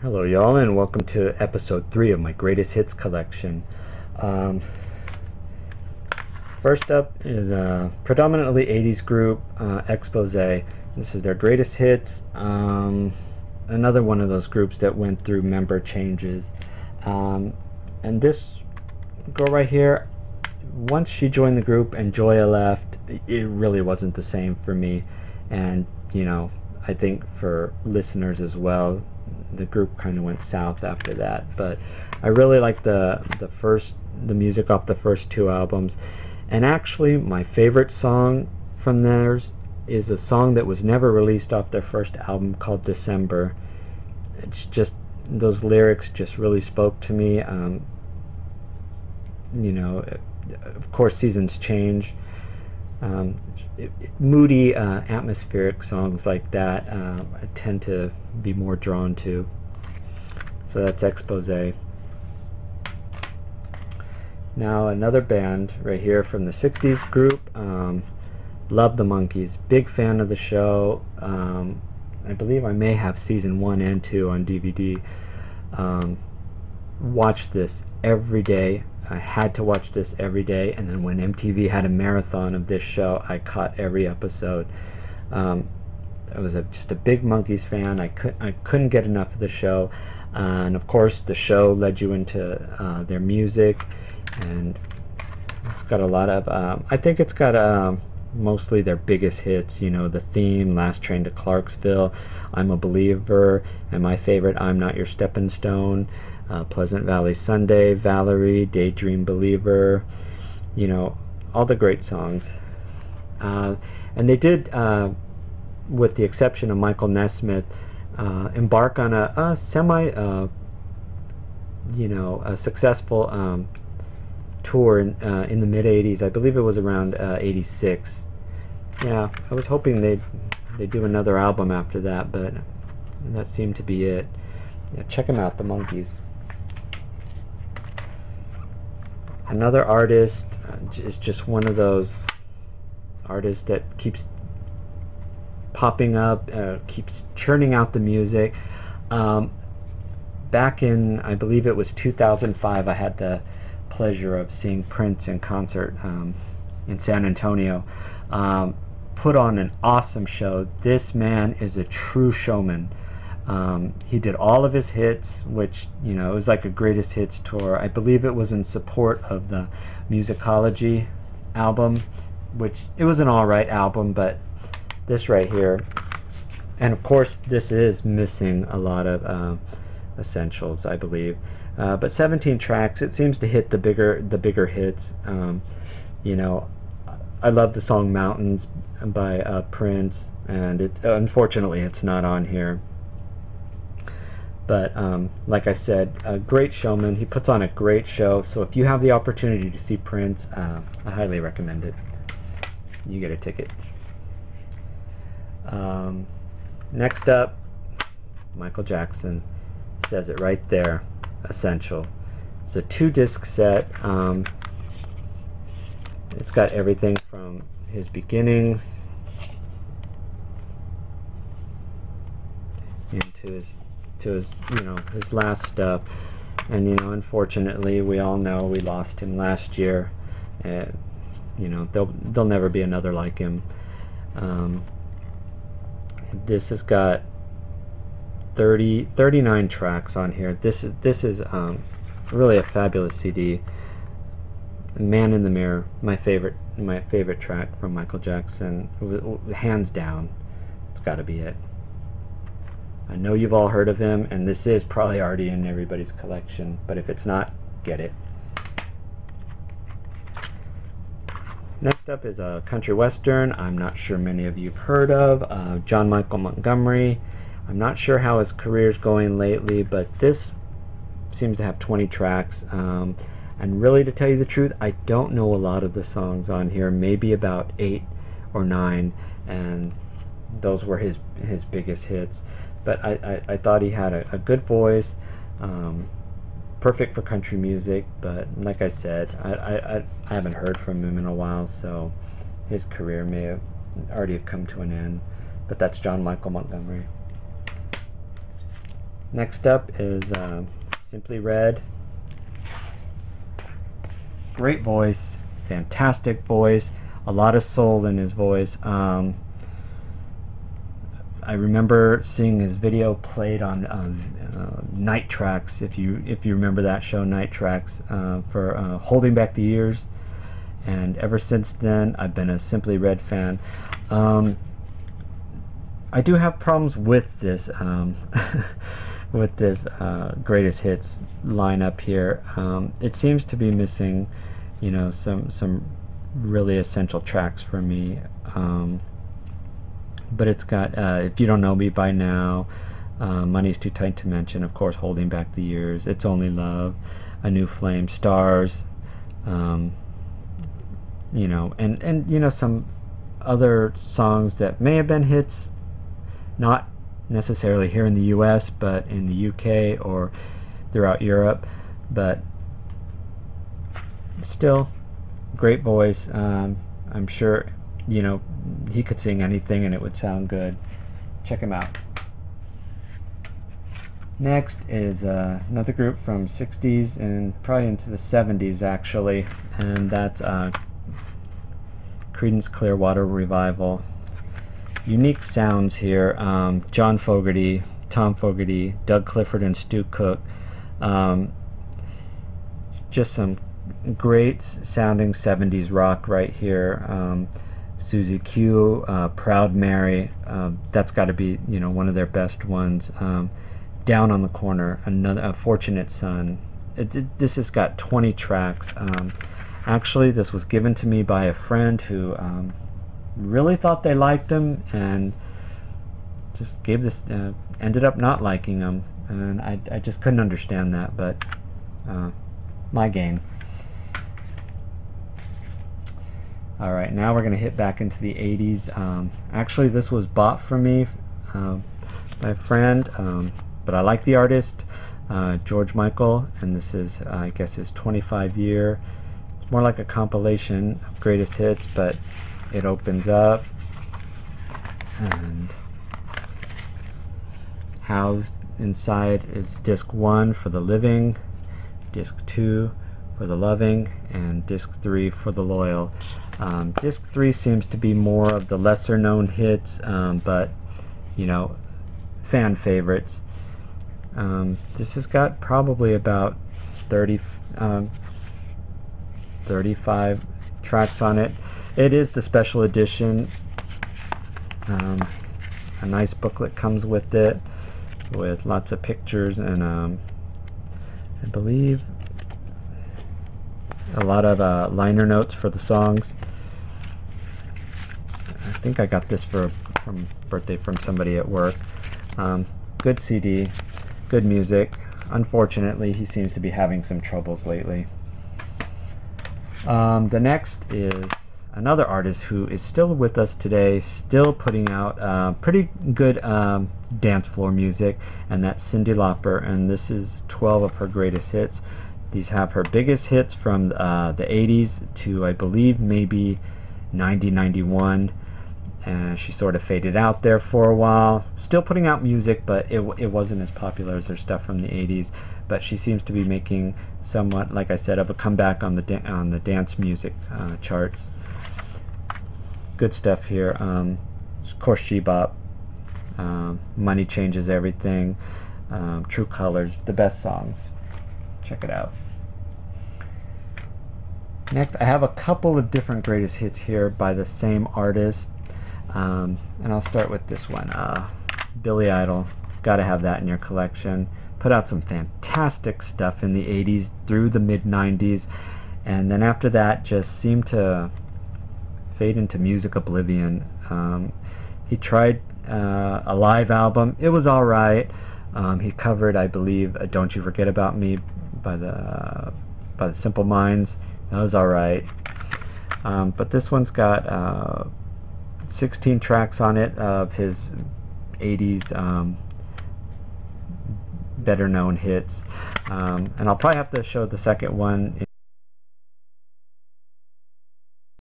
Hello y'all, and welcome to episode 3 of my greatest hits collection. First up is a predominantly 80s group, Expose. This is their greatest hits. Another one of those groups that went through member changes. And this girl right here, once she joined the group and Joya left, it really wasn't the same for me. And I think for listeners as well, the group kind of went south after that. But I really like the music off the first two albums. And actually, my favorite song from theirs is a song that was never released off their first album called December. It's just, those lyrics just really spoke to me. Of course, seasons change. Moody, atmospheric songs like that I tend to be more drawn to. So that's Expose. Now another band right here from the 60s group, Love the Monkees. Big fan of the show. I believe I may have season 1 and 2 on DVD. Watched this every day. I had to watch this every day, and then when MTV had a marathon of this show, I caught every episode. I was just a big Monkees fan. I couldn't get enough of the show, and of course the show led you into their music, and it's got a lot of I think it's got mostly their biggest hits, The Theme, Last Train to Clarksville, I'm a Believer, and my favorite, I'm Not Your Stepping Stone, Pleasant Valley Sunday, Valerie, Daydream Believer, all the great songs. And they did, with the exception of Michael Nesmith, embark on a a successful tour in the mid-'80s. I believe it was around 86. Yeah, I was hoping they'd do another album after that, but that seemed to be it. Yeah, check them out, the Monkees. Another artist is just one of those artists that keeps popping up, keeps churning out the music. Back in, I believe it was 2005, I had the pleasure of seeing Prince in concert in San Antonio. Put on an awesome show. This man is a true showman. He did all of his hits, which it was like a greatest hits tour. I believe it was in support of the Musicology album, which it was an alright album, but this right here, and of course this is missing a lot of essentials, I believe, but 17 tracks. It seems to hit the bigger hits. I love the song Mountains by Prince, and unfortunately it's not on here. But like I said, a great showman. He puts on a great show. So if you have the opportunity to see Prince, I highly recommend it. You get a ticket. Next up, Michael Jackson. Says it right there. Essential. It's a 2-disc set. It's got everything from his beginnings into his last stuff. And unfortunately, we all know we lost him last year. And there'll never be another like him. This has got 39 tracks on here. This is really a fabulous CD. Man in the Mirror, my favorite track from Michael Jackson, hands down. It's got to be it. I know you've all heard of him, and this is probably already in everybody's collection, but if it's not, get it. Next up is a country western. I'm not sure many of you have heard of. John Michael Montgomery. I'm not sure how his career's going lately, but this seems to have 20 tracks. And really, to tell you the truth, I don't know a lot of the songs on here, maybe about 8 or 9, and those were his biggest hits. But I thought he had a good voice, perfect for country music, but like I said, I haven't heard from him in a while, so his career may have already come to an end. But that's John Michael Montgomery. Next up is Simply Red. Great voice, fantastic voice, a lot of soul in his voice. I remember seeing his video played on Night Tracks, if you remember that show, Night Tracks, for Holding Back the Years. And ever since then, I've been a Simply Red fan. I do have problems with this with this greatest hits lineup here. It seems to be missing, you know, some really essential tracks for me. But it's got If You Don't Know Me By Now, Money's Too Tight to Mention, of course, Holding Back the Years, It's Only Love, A New Flame, Stars, you know, and you know, some other songs that may have been hits, not necessarily here in the US, but in the UK or throughout Europe. But still, great voice. I'm sure, you know, he could sing anything and it would sound good. Check him out. Next is another group from 60s and probably into the 70s actually, and that's Creedence Clearwater Revival. Unique sounds here. John Fogerty, Tom Fogerty, Doug Clifford, and Stu Cook. Just some great sounding 70s rock right here. Susie Q, Proud Mary, that's got to be, you know, one of their best ones. Down on the Corner, A Fortunate Son. This has got 20 tracks. Actually, this was given to me by a friend who really thought they liked them and just gave this, ended up not liking them, and I just couldn't understand that, but my game. Alright, now we're going to hit back into the 80s. Actually, this was bought for me by a friend, but I like the artist, George Michael, and this is, I guess, his 25 year. It's more like a compilation of greatest hits, but it opens up, and housed inside is disc 1 for the living, disc 2 for the loving, and disc 3 for the loyal. Disc 3 seems to be more of the lesser known hits, but you know, fan favorites. This has got probably about 35 tracks on it. It is the special edition. A nice booklet comes with it, with lots of pictures and I believe a lot of liner notes for the songs. I think I got this from birthday from somebody at work. Good CD, good music. Unfortunately, he seems to be having some troubles lately. The next is another artist who is still with us today, still putting out pretty good dance floor music, and that's Cyndi Lauper, and this is 12 of her greatest hits. These have her biggest hits from the 80s to, I believe, maybe 90, 91. And she sort of faded out there for a while. Still putting out music, but it wasn't as popular as her stuff from the 80s. But she seems to be making somewhat, like I said, of a comeback on the dance music charts. Good stuff here. Of course, She-Bop, Money Changes Everything, True Colors, the best songs. Check it out. Next, I have a couple of different greatest hits here by the same artist. And I'll start with this one. Billy Idol. Gotta have that in your collection. Put out some fantastic stuff in the 80s through the mid-90s. And then after that, just seemed to fade into music oblivion. He tried a live album. It was alright. He covered, I believe, Don't You Forget About Me by the Simple Minds. That was alright. But this one's got 16 tracks on it of his 80s better known hits. And I'll probably have to show the second one